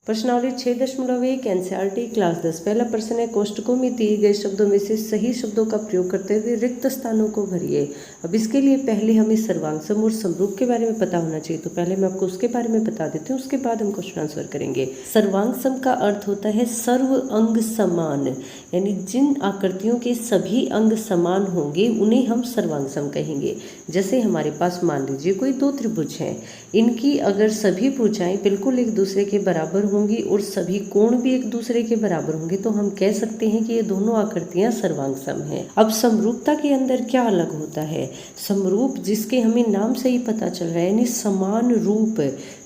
प्रश्नावली 6.1 NCERT class 10 पहला प्रश्न है, कोष्टकों में दिए गए शब्दों में से सही शब्दों का प्रयोग करते हुए रिक्त स्थानों को भरिए। अब इसके लिए पहले हमें सर्वांगसम और समरूप के बारे में पता होना चाहिए, तो पहले मैं आपको उसके बारे में बता देती हूँ, उसके बाद हम क्वेश्चन आंसर करेंगे। सर्वांगसम का अर्थ होता है सर्व अंग समान, यानी जिन आकृतियों के सभी अंग समान होंगे उन्हें हम सर्वांगसम कहेंगे। जैसे हमारे पास मान लीजिए कोई दो त्रिभुज हैं, इनकी अगर सभी भुजाएं बिल्कुल एक दूसरे के बराबर होंगी और सभी कोण भी एक दूसरे के बराबर होंगे तो हम कह सकते हैं कि ये दोनों आकृतियां सर्वांगसम हैं। अब समरूपता के अंदर क्या अलग होता है? समरूप जिसके हमें नाम से ही पता चल रहा है, यानी समान रूप,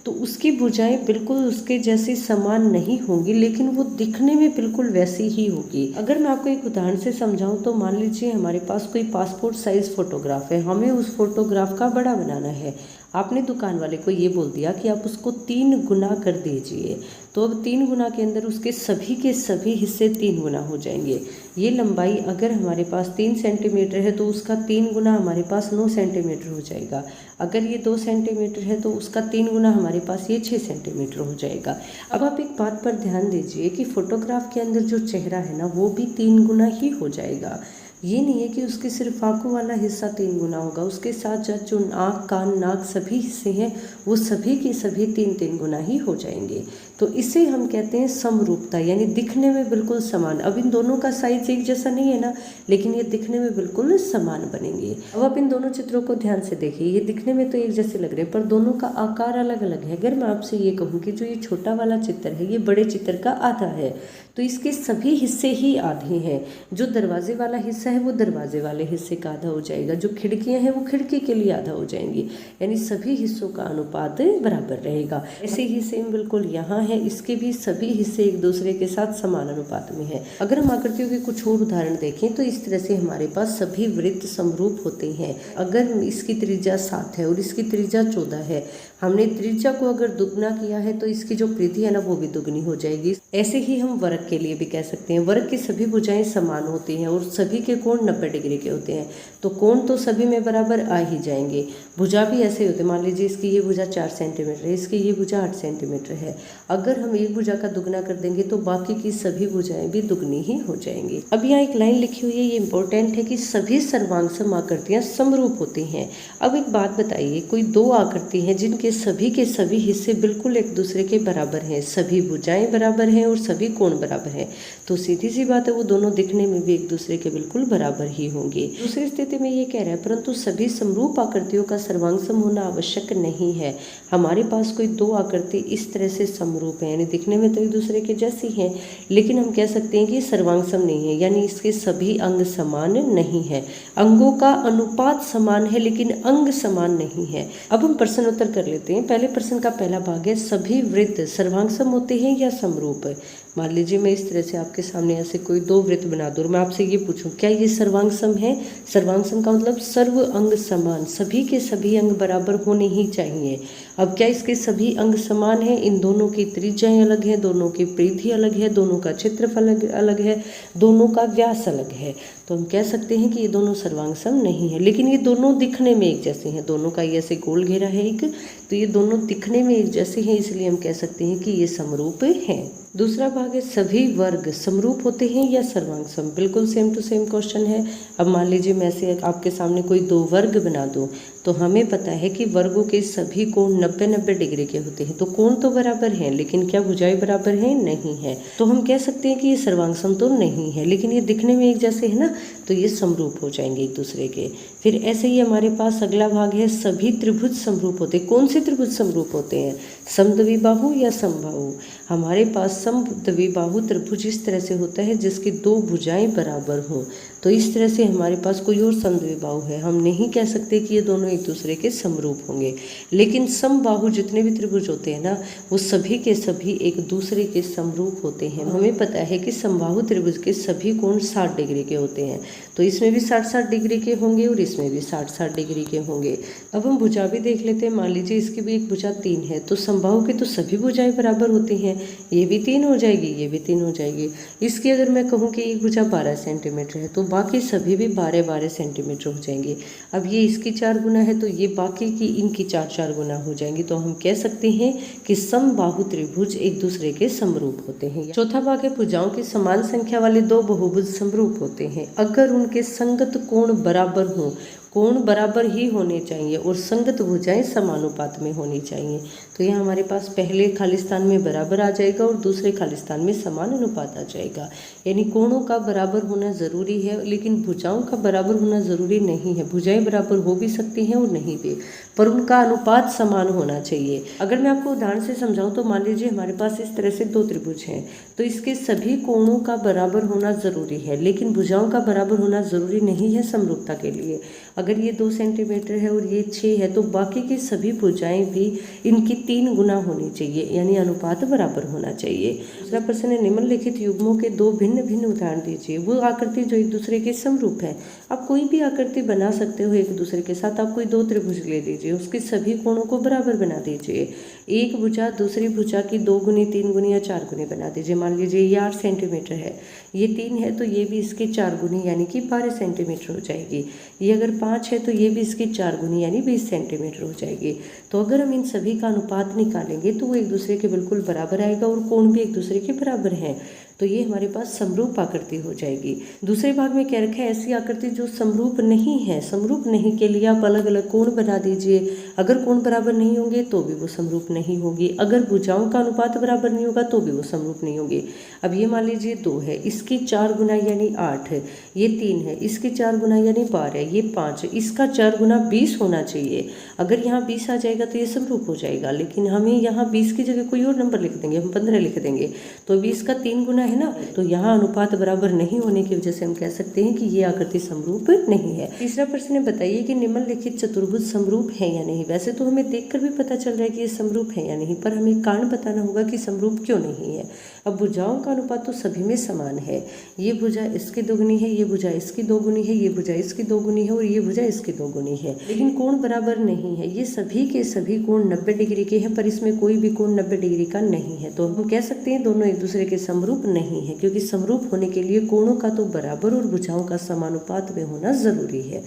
तो उसकी भुजाएं बिल्कुल उसके जैसी समान नहीं होंगी, लेकिन वो दिखने में बिल्कुल वैसी ही होगी। अगर मैं आपको एक उदाहरण से समझाऊं तो मान लीजिए हमारे पास कोई पासपोर्ट साइज फोटोग्राफ है, हमें उस फोटोग्राफ का बड़ा बनाना है। आपने दुकान वाले को ये बोल दिया कि आप उसको 3 गुना कर दीजिए, तो अब 3 गुना के अंदर उसके सभी के सभी हिस्से 3 गुना हो जाएंगे। ये लंबाई अगर हमारे पास 3 सेंटीमीटर है तो उसका 3 गुना हमारे पास 9 सेंटीमीटर हो जाएगा। अगर ये 2 सेंटीमीटर है तो उसका 3 गुना हमारे पास ये 6 सेंटीमीटर हो जाएगा। अब आप एक बात पर ध्यान दीजिए कि फोटोग्राफ के अंदर जो चेहरा है ना, वो भी 3 गुना ही हो जाएगा। ये नहीं है कि उसके सिर्फ आंखों वाला हिस्सा 3 गुना होगा, उसके साथ साथ जो आँख, कान, नाक सभी हिस्से हैं वो सभी के सभी 3-3 गुना ही हो जाएंगे। तो इसे हम कहते हैं समरूपता, यानी दिखने में बिल्कुल समान। अब इन दोनों का साइज एक जैसा नहीं है ना, लेकिन ये दिखने में बिल्कुल समान बनेंगे। अब आप इन दोनों चित्रों को ध्यान से देखिए, ये दिखने में तो एक जैसे लग रहे हैं पर दोनों का आकार अलग अलग है। अगर मैं आपसे ये कहूँ कि जो ये छोटा वाला चित्र है ये बड़े चित्र का आधा है, तो इसके सभी हिस्से ही आधे हैं। जो दरवाजे वाला हिस्सा है वो दरवाजे वाले हिस्से का आधा हो जाएगा, जो खिड़कियां हैं वो खिड़की के लिए आधा हो जाएंगी, यानी सभी हिस्सों का अनुपात बराबर रहेगा। ऐसे ही सेम बिल्कुल यहाँ है, इसके भी सभी हिस्से एक दूसरे के साथ समान अनुपात में है। अगर हम आकृतियों के कुछ और उदाहरण देखें तो इस तरह से हमारे पास सभी वृत्त समरूप होते हैं। अगर इसकी त्रिज्या 7 है और इसकी त्रिज्या 14 है, हमने त्रिज्या को अगर दुगना किया है तो इसकी जो परिधि है ना वो भी दुगनी हो जाएगी। ऐसे ही हम वर्ग के लिए भी कह सकते हैं, वर्ग की सभी भुजाएं समान होती हैं और सभी के कोण 90 डिग्री के होते हैं, तो कोण तो सभी में बराबर आ ही जाएंगे। भुजा भी ऐसे होते हैं, मान लीजिए इसकी ये भुजा 4 सेंटीमीटर है, इसकी ये भुजा 8 सेंटीमीटर है। अगर हम एक भुजा का दुगना कर देंगे तो बाकी की सभी भुजाएं भी दुगनी ही हो जाएंगी। अब यहाँ एक लाइन लिखी हुई है, ये इंपॉर्टेंट है कि सभी सर्वांगसम आकृतियां समरूप होती हैं। अब एक बात बताइए, कोई 2 आकृति हैं जिनके सभी के सभी हिस्से बिल्कुल एक दूसरे के बराबर हैं, सभी भुजाएं बराबर हैं और सभी कोण बराबर हैं, तो सीधी सी बात है वो दोनों दिखने में भी एक दूसरे के बिल्कुल बराबर ही होंगे। दूसरी स्थिति में ये कह रहा है, परंतु सभी समरूप आकृतियों का सर्वांगसम होना आवश्यक नहीं है। हमारे पास कोई 2 आकृति इस तरह से समरूप है, यानी दिखने में तो एक दूसरे के जैसी हैं, लेकिन हम कह सकते हैं कि सर्वांगसम नहीं है, यानी इसके सभी अंग समान नहीं है। अंगों का अनुपात समान है लेकिन अंग समान नहीं है। अब हम प्रश्न उत्तर कर लेते हैं। पहले प्रश्न का पहला भाग है, सभी वृत्त सर्वांगसम होते हैं या समरूप? मान लीजिए मैं इस तरह से आपके सामने ऐसे कोई 2 वृत्त बना दूँ और मैं आपसे ये पूछूं क्या ये सर्वांगसम है? सर्वांगसम का मतलब सर्व अंग समान, सभी के सभी अंग बराबर होने ही चाहिए। अब क्या इसके सभी अंग समान हैं? इन दोनों की त्रिज्याएं अलग है, दोनों की परिधि अलग है, दोनों का क्षेत्रफल अलग है, दोनों का व्यास अलग है, तो हम कह सकते हैं कि ये दोनों सर्वांगसम नहीं है। लेकिन ये दोनों दिखने में एक जैसे हैं, दोनों का ये ऐसे गोल घेरा है एक, तो ये दोनों दिखने में एक जैसे हैं, इसलिए हम कह सकते हैं कि ये समरूप हैं। दूसरा भाग है, सभी वर्ग समरूप होते हैं या सर्वांगसम? बिल्कुल सेम टू सेम क्वेश्चन है। अब मान लीजिए मैं से आपके सामने कोई 2 वर्ग बना दूं, तो हमें पता है कि वर्गों के सभी कोण 90-90 डिग्री के होते हैं, तो कोण तो बराबर हैं लेकिन क्या भुजाएं बराबर हैं? नहीं है, तो हम कह सकते हैं कि ये सर्वांगसम तो नहीं है, लेकिन ये दिखने में एक जैसे है ना, तो ये समरूप हो जाएंगे एक दूसरे के। फिर ऐसे ही हमारे पास अगला भाग है, सभी त्रिभुज समरूप होते हैं। कौन से त्रिभुज समरूप होते हैं? समद्विबाहु या समबाहु? हमारे पास समद्विबाहु त्रिभुज इस तरह से होता है जिसकी 2 भुजाएं बराबर हों, तो इस तरह से हमारे पास कोई और समद्विबाहु है, हम नहीं कह सकते कि ये दोनों एक दूसरे के समरूप होंगे। लेकिन समबाहु जितने भी त्रिभुज होते हैं ना, वो सभी के सभी एक दूसरे के समरूप होते हैं। हमें पता है कि समबाहु त्रिभुज के सभी कोण 60 डिग्री के होते हैं, तो इसमें भी 60-60 डिग्री के होंगे और इसमें भी 60-60 डिग्री के होंगे। अब हम भुजा भी देख लेते हैं। मान लीजिए इसकी भी एक भुजा 3 है, तो समबाहु के तो सभी भुजाएं बराबर होती हैं, ये भी 3 हो जाएगी, ये भी 3 हो जाएगी। इसकी अगर मैं कहूँ कि एक भुजा 12 सेंटीमीटर है, तो बाकी सभी भी 12-12 सेंटीमीटर हो जाएंगे। अब ये इसकी 4 गुना है तो ये बाकी की इनकी 4 गुना हो जाएंगी। तो हम कह सकते हैं कि समबाहु त्रिभुज एक दूसरे के समरूप होते हैं। चौथा भाग है, भुजाओं की समान संख्या वाले दो बहुभुज समरूप होते हैं अगर उनके संगत कोण बराबर हों। कोण बराबर ही होने चाहिए और संगत भुजाएं समानुपात में होनी चाहिए। तो यहाँ हमारे पास पहले खालिस्तान में बराबर आ जाएगा और दूसरे खालिस्तान में समान अनुपात आ जाएगा। यानी कोणों का बराबर होना ज़रूरी है, लेकिन भुजाओं का बराबर होना ज़रूरी नहीं है। भुजाएं बराबर हो भी सकती हैं और नहीं भी, पर उनका अनुपात समान होना चाहिए। अगर मैं आपको उदाहरण से समझाऊं तो मान लीजिए हमारे पास इस तरह से 2 त्रिभुज हैं, तो इसके सभी कोणों का बराबर होना ज़रूरी है, लेकिन भुजाओं का बराबर होना ज़रूरी नहीं है समरूपता के लिए। अगर ये 2 सेंटीमीटर है और ये 6 है, तो बाकी की सभी भुजाएं भी इनकी 3 गुना होनी चाहिए, यानी अनुपात बराबर होना चाहिए। दूसरा प्रश्न है, निम्नलिखित युग्मों के 2 भिन्न भिन्न उदाहरण दीजिए। वो आकृति जो एक दूसरे के समरूप है। आप कोई भी आकृति बना सकते हो एक दूसरे के साथ। आप कोई 2 त्रिभुज ले लीजिए, उसके सभी कोणों को बराबर बना दीजिए। एक भुजा दूसरी भुजा की 2 गुनी 3 गुनी या 4 गुनी बना दीजिए। मान लीजिए ये 8 सेंटीमीटर है, ये 3 है तो ये भी इसके 4 गुनी यानी कि 12 सेंटीमीटर हो जाएगी। ये अगर 5 है तो ये भी इसकी 4 गुनी यानी 20 सेंटीमीटर हो जाएगी। तो अगर हम इन सभी का अनुपात निकालेंगे तो वो एक दूसरे के बिल्कुल बराबर आएगा और कोण भी एक दूसरे के बराबर हैं। तो ये हमारे पास समरूप आकृति हो जाएगी। दूसरे भाग में क्या रखा है, ऐसी आकृति जो समरूप नहीं है। समरूप नहीं के लिए आप अलग अलग कोण बना दीजिए। अगर कोण बराबर नहीं होंगे तो भी वो समरूप नहीं होगी। अगर भुजाओं का अनुपात बराबर नहीं होगा तो भी वो समरूप नहीं होगी। अब ये मान लीजिए 2 है, इसकी 4 गुना यानी 8 है, ये 3 है, इसकी 4 गुना यानी 12 है, ये 5 है, इसका 4 गुना 20 होना चाहिए। अगर यहाँ 20 आ जाएगा तो ये समरूप हो जाएगा, लेकिन हमें यहाँ 20 की जगह कोई और नंबर लिख देंगे, हम 15 लिख देंगे, तो 20 का 3 गुना है ना। तो यहाँ अनुपात बराबर नहीं होने की वजह से हम कह सकते हैं कि ये आकृति समरूप नहीं है। तीसरा प्रश्न है, बताइए कि निम्नलिखित चतुर्भुज समरूप है या नहीं। वैसे तो हमें देखकर भी पता चल रहा है कि ये समरूप है या नहीं, पर हमें कारण बताना होगा कि समरूप क्यों नहीं है। अब भुजाओं का अनुपात तो सभी में समान है। ये भुजा इसकी 2 गुनी है, ये भुजा इसकी 2 गुनी है, ये भुजा इसकी 2 गुनी है और ये भुजा इसकी 2 गुनी है, लेकिन कोण बराबर नहीं है। ये सभी के सभी कोण 90 डिग्री के हैं, पर इसमें कोई भी कोण 90 डिग्री का नहीं है। तो हम कह सकते हैं दोनों एक दूसरे के समरूप नहीं है, क्योंकि समरूप होने के लिए कोणों का तो बराबर और भुजाओं का समानुपात में होना जरूरी है।